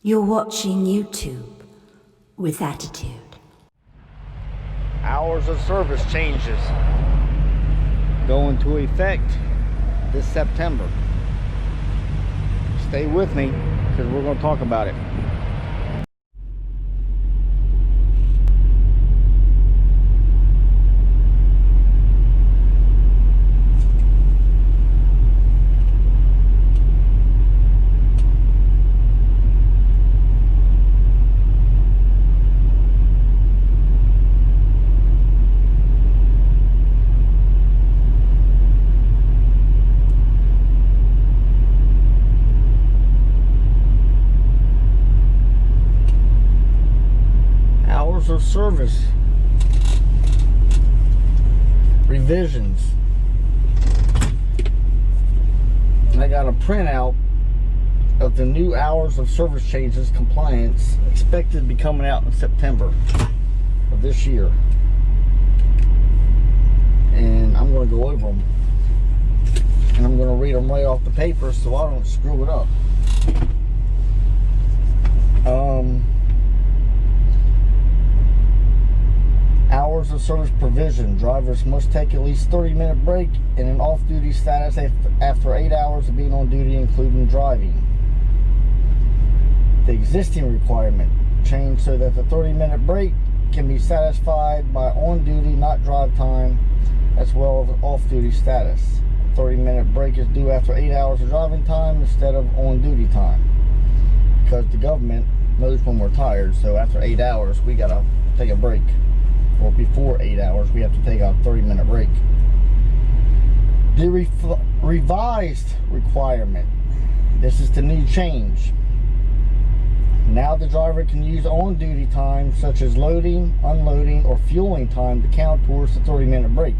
You're watching YouTube with attitude. Hours of service changes go into effect this September. Stay with me because we're going to talk about it. Hours of service revisions. I got a printout of the new hours of service changes compliance expected to be coming out in September of this year, and I'm going to go over them, and I'm going to read them right off the paper so I don't screw it up. Hours of service provision. Drivers must take at least 30-minute break in an off-duty status after 8 hours of being on duty, including driving. The existing requirement changed so that the 30-minute break can be satisfied by on-duty, not drive time, as well as off-duty status. A 30-minute break is due after 8 hours of driving time instead of on-duty time, because the government knows when we're tired, so after 8 hours we gotta take a break. Or before 8 hours, we have to take a 30-minute break. The revised requirement. This is the new change. Now the driver can use on-duty time, such as loading, unloading, or fueling time, to count towards the 30-minute break.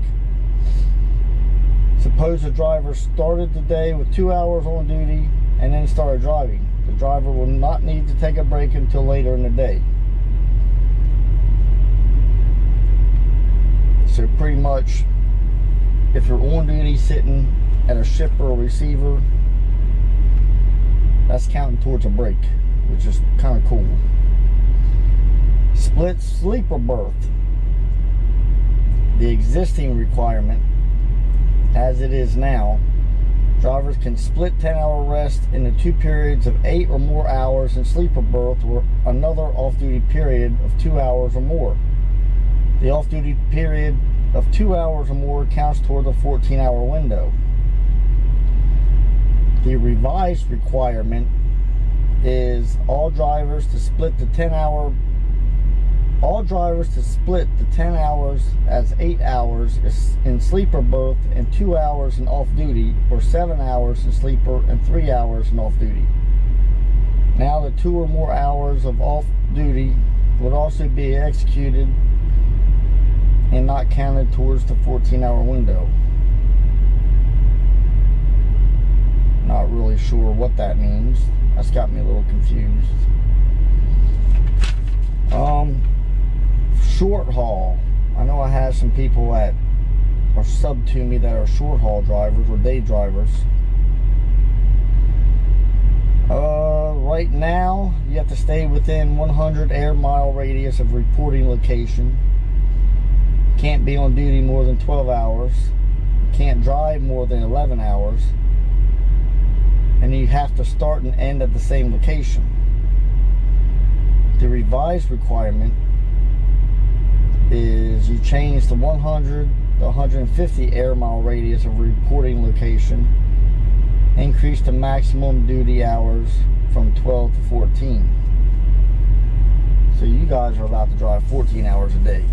Suppose the driver started the day with 2 hours on duty and then started driving. The driver will not need to take a break until later in the day. So pretty much, if you're on duty sitting at a shipper or receiver, that's counting towards a break, which is kind of cool. Split sleeper berth. The existing requirement, as it is now, drivers can split 10-hour rest into 2 periods of 8 or more hours in sleeper berth, or another off-duty period of 2 hours or more. The off-duty period of 2 hours or more counts toward the 14-hour window. The revised requirement is all drivers to split the 10 hours as 8 hours in sleeper berth and 2 hours in off-duty, or 7 hours in sleeper and 3 hours in off-duty. Now the 2 or more hours of off-duty would also be executed and not counted towards the 14-hour window. Not really sure what that means. That's got me a little confused. Short haul. I know I have some people that are sub to me that are short haul drivers or day drivers. Right now, you have to stay within 100 air mile radius of reporting location. Can't be on duty more than 12 hours. Can't drive more than 11 hours. And you have to start and end at the same location. The revised requirement is you change the 100 to 150 air mile radius of reporting location. Increase the maximum duty hours from 12 to 14. So you guys are about to drive 14 hours a day.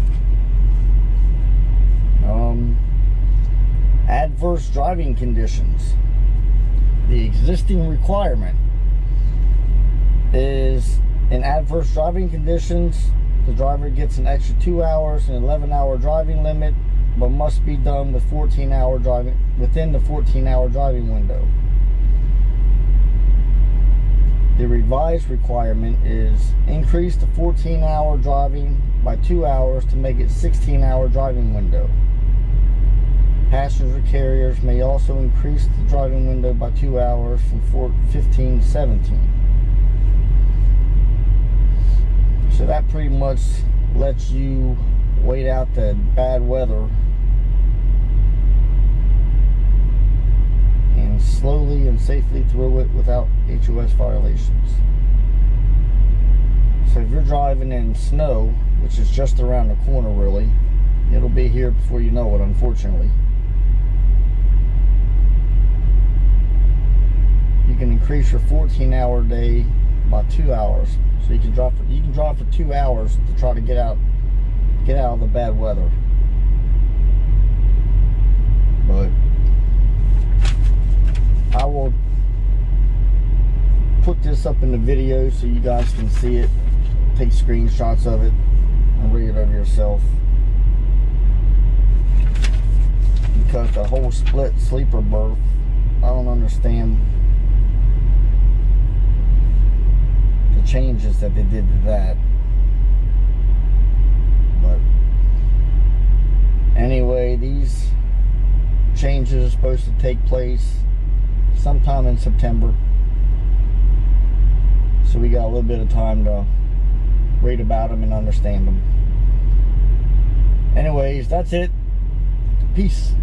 Adverse driving conditions. The existing requirement is, in adverse driving conditions, the driver gets an extra 2 hours and 11-hour driving limit, but must be done with within the 14-hour driving window. The revised requirement is increase the 14-hour driving by 2 hours to make it 16-hour driving window. Passenger carriers may also increase the driving window by 2 hours from 15 to 17. So that pretty much lets you wait out the bad weather and slowly and safely through it without HOS violations. So if you're driving in snow, which is just around the corner really, it'll be here before you know it, unfortunately. You can increase your 14-hour day by 2 hours. So you can drive for 2 hours to try to get out of the bad weather. But I will put this up in the video so you guys can see it, take screenshots of it, and read it over yourself. Because the whole split sleeper berth, I don't understand the changes that they did to that. But anyway, these changes are supposed to take place sometime in September, so we got a little bit of time to read about them and understand them. Anyways, that's it. Peace.